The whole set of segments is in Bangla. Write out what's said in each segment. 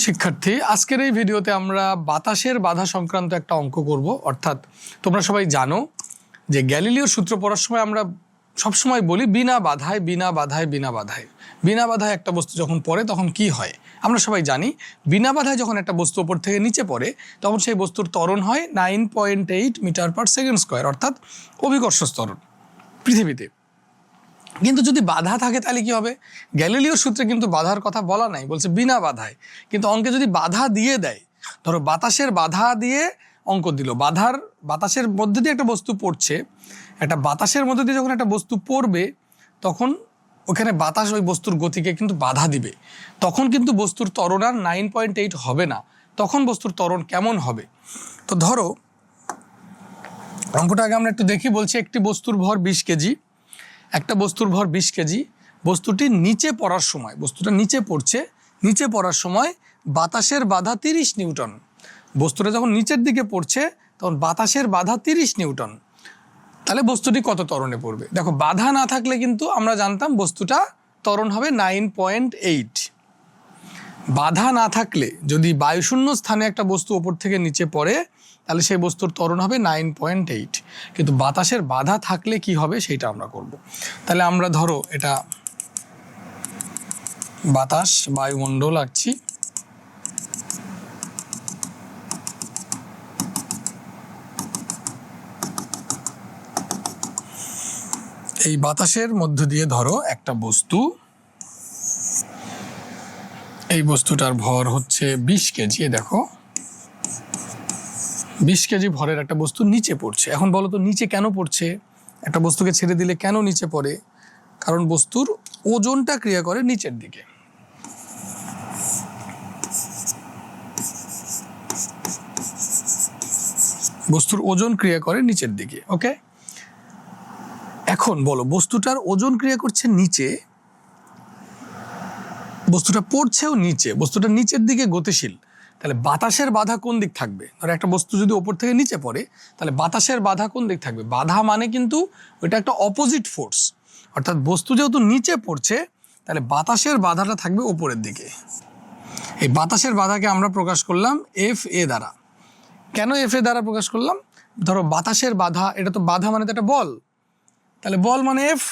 শিক্ষার্থী, আজকের এই ভিডিওতে আমরা বাতাসের বাধা সংক্রান্ত একটা অঙ্ক করব। অর্থাৎ তোমরা সবাই জানো যে গ্যালিলিওর সূত্র পড়ার সময় আমরা সবসময় বলি বিনা বাধায় বিনা বাধায় বিনা বাধায়। বিনা বাধায় একটা বস্তু যখন পড়ে তখন কি হয় আমরা সবাই জানি। বিনা বাধায় যখন একটা বস্তু উপর থেকে নিচে পড়ে তখন সেই বস্তুর ত্বরণ হয় 9.8 মিটার পার সেকেন্ড স্কোয়ার, অর্থাৎ অভিকর্ষ ত্বরণ পৃথিবীতে। কিন্তু যদি বাধা থাকে তাহলে কি হবে? গ্যালিলিওর সূত্রে কিন্তু বাধার কথা বলা নাই, বলছে বিনা বাধায়। কিন্তু অঙ্কে যদি বাধা দিয়ে দেয়, ধরো বাতাসের বাধা দিয়ে অঙ্ক দিল, বাতাসের মধ্যে দিয়ে একটা বস্তু পড়ছে, একটা বাতাসের মধ্যে দিয়ে যখন একটা বস্তু পড়বে তখন ওখানে বাতাস ওই বস্তুর গতিকে কিন্তু বাধা দিবে। তখন কিন্তু বস্তুর ত্বরণ আর 9.8 হবে না। তখন বস্তুর ত্বরণ কেমন হবে? তো ধরো অঙ্কটা আগে আমরা একটু দেখি। বলছে একটি বস্তুর ভর 20 কেজি, একটা বস্তুর ভর 20 কেজি, বস্তুটি নিচে পড়ার সময়, বস্তুটা নিচে পড়ছে, নিচে পড়ার সময় বাতাসের বাধা 30 নিউটন। বস্তুটা যখন নিচের দিকে পড়ছে তখন বাতাসের বাধা 30 নিউটন। তাহলে বস্তুটি কত ত্বরণে পড়বে? দেখো, বাধা না থাকলে কিন্তু আমরা জানতাম বস্তুটা ত্বরণ হবে 9.8। বাধা না থাকলে যদি বায়ুশূন্য স্থানে একটা বস্তু ওপর থেকে নিচে পড়ে তাহলে সেই বস্তুর ত্বরণ হবে 9.8। কিন্তু বাতাসের বাধা থাকলে কি হবে সেটা আমরা করব। তাহলে আমরা ধরো এটা বাতাস, বায়ুমণ্ডল আঁকছি। এই বাতাসের মধ্য দিয়ে ধরো একটা বস্তু, এই বস্তুটার ভর হচ্ছে 20 কেজি। দেখো 20 কেজি ভরের একটা বস্তু নিচে পড়ছে। এখন বলো তো নিচে কেন পড়ছে? একটা বস্তুকে ছেড়ে দিলে কেন নিচে পড়ে? কারণ বস্তুর ওজনটা ক্রিয়া করে নিচের দিকে। বস্তুর ওজন ক্রিয়া করে নিচের দিকে। ওকে, এখন বলো বস্তুটার ওজন ক্রিয়া করছে নিচে, বস্তুটা পড়ছেও নিচে, বস্তুটা নিচের দিকে গতিশীল। তাহলে বাতাসের বাধা কোন দিক থাকবে? ধরো একটা বস্তু যদি ওপর থেকে নিচে পড়ে তাহলে বাতাসের বাধা কোন দিক থাকবে? বাধা মানে কিন্তু ওইটা একটা অপোজিট ফোর্স। অর্থাৎ বস্তু যেহেতু নিচে পড়ছে তাহলে বাতাসের বাধাটা থাকবে ওপরের দিকে। এই বাতাসের বাধাকে আমরা প্রকাশ করলাম FA দ্বারা। কেন FA দ্বারা প্রকাশ করলাম? ধরো বাতাসের বাধা, এটা তো বাধা মানে তো একটা বল, তাহলে বল মানে F।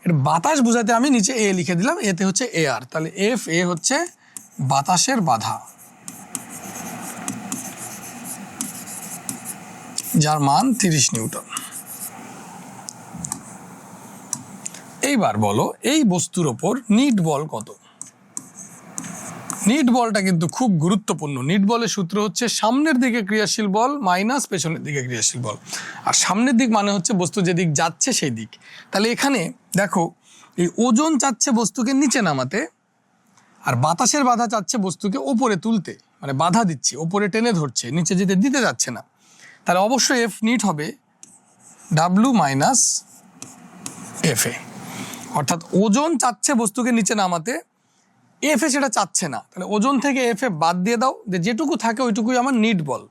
এটা বাতাস বোঝাতে আমি নিচে A লিখে দিলাম, এতে হচ্ছে AR। তাহলে FA হচ্ছে বাতাসের বাধা, যার মান 30 নিউটন। এইবার বলো এই বস্তুর ওপর নিট বল কত? নিট বলটা কিন্তু খুব গুরুত্বপূর্ণ। নিট বলের সূত্র হচ্ছে সামনের দিকে ক্রিয়াশীল বল মাইনাস পেছনের দিকে ক্রিয়াশীল বল। আর সামনের দিক মানে হচ্ছে বস্তু যেদিক যাচ্ছে সেই দিক। তাহলে এখানে দেখো এই ওজন চাচ্ছে বস্তুকে নিচে নামাতে, আর বাতাসের বাধা চাচ্ছে বস্তুকে ওপরে তুলতে, মানে বাধা দিচ্ছে, ওপরে টেনে ধরছে, নিচে যেতে দিতে যাচ্ছে না। তাহলে অবশ্যই F নিট হবে W মাইনাস FA। অর্থাৎ ওজন চাচ্ছে বস্তুকে নিচে নামাতে, FA সেটা চাচ্ছে না। তাহলে ওজন থেকে FA বাদ দিয়ে দাও, যেটুকু থাকে ওইটুকুই আমার নিট বল।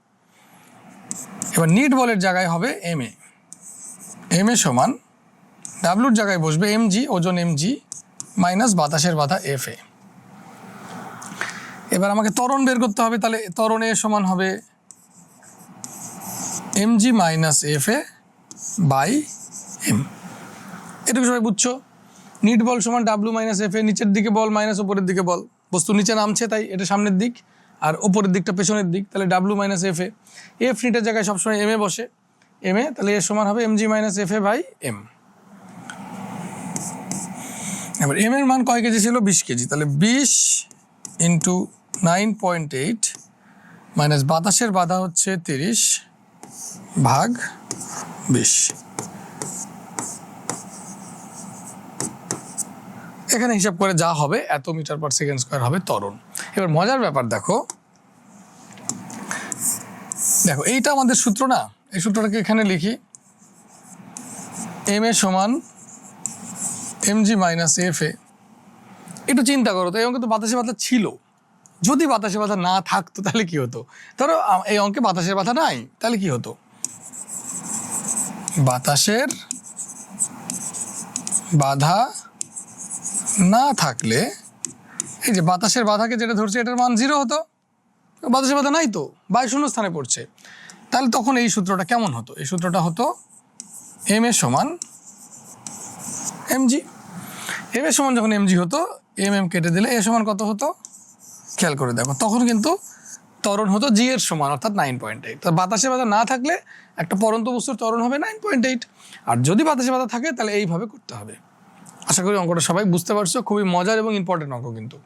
এবার নিট বলের জায়গায় হবে MA। MA সমান ডাব্লুর জায়গায় বসবে mg, ওজন mg মাইনাস বাতাসের বাধা FA। এবার আমাকে ত্বরণ বের করতে হবে। তাহলে ত্বরণ A সমান হবে mg minus FA by m। এটুকু সবাই বুঝছো? নিট বল সমান W মাইনাস FA, নিচের দিকে বল মাইনাস ওপরের দিকে বল। বস্তু নিচে নামছে তাই এটা সামনের দিক, আর ওপরের দিকটা পেছনের দিক। তাহলে W মাইনাস FA, F নিটের জায়গায় সবসময় MA বসে, MA। তাহলে এর সমান হবে mg minus FA by m। এবার m এর মান কয় কেজি ছিল? 20 কেজি। তাহলে 20 ইন্টু 9.8 মাইনাস বাতাসের বাধা হচ্ছে 30 ভাগ 20। এখানে হিসাব করে যা হবে এত মিটার পার সেকেন্ড স্কোয়ার হবে ত্বরণ। এবার মজার ব্যাপার দেখো, দেখো এইটা আমাদের সূত্র না, এই সূত্রটাকে এখানে লিখি। MA সমান mg মাইনাস FA। একটু চিন্তা করো তো, এই অঙ্কে তো বাতাসের বাধা ছিল। যদি বাতাসের বাধা না থাকতো তাহলে কি হতো? ধরো এই অঙ্কে বাতাসের বাধা নাই, তাহলে কি হতো? বাতাসের বাধা না থাকলে এই যে বাতাসের বাধাকে যেটা ধরছে এটার মান 0 হতো। বাতাসে বাধা নাই তো, বায়ু শূন্য স্থানে পড়ছে। তাহলে তখন এই সূত্রটা কেমন হতো? এই সূত্রটা হতো এম এ সমান mg। এম এ সমান যখন mg হতো, এম কেটে দিলে এ সমান কত হতো? খেয়াল করে দেখো, তখন কিন্তু ত্বরণ হতো জি এর সমান, অর্থাৎ 9.8। তো বাতাসে বাধা না থাকলে একটা পরন্ত বস্তুর ত্বরণ হবে 9.8, আর যদি বাতাসে বাধা থাকে তাহলে এইভাবে করতে হবে। আশা করি অঙ্কটা সবাই বুঝতে পারছো, খুবই মজার এবং ইম্পর্টেন্ট অঙ্ক কিন্তু।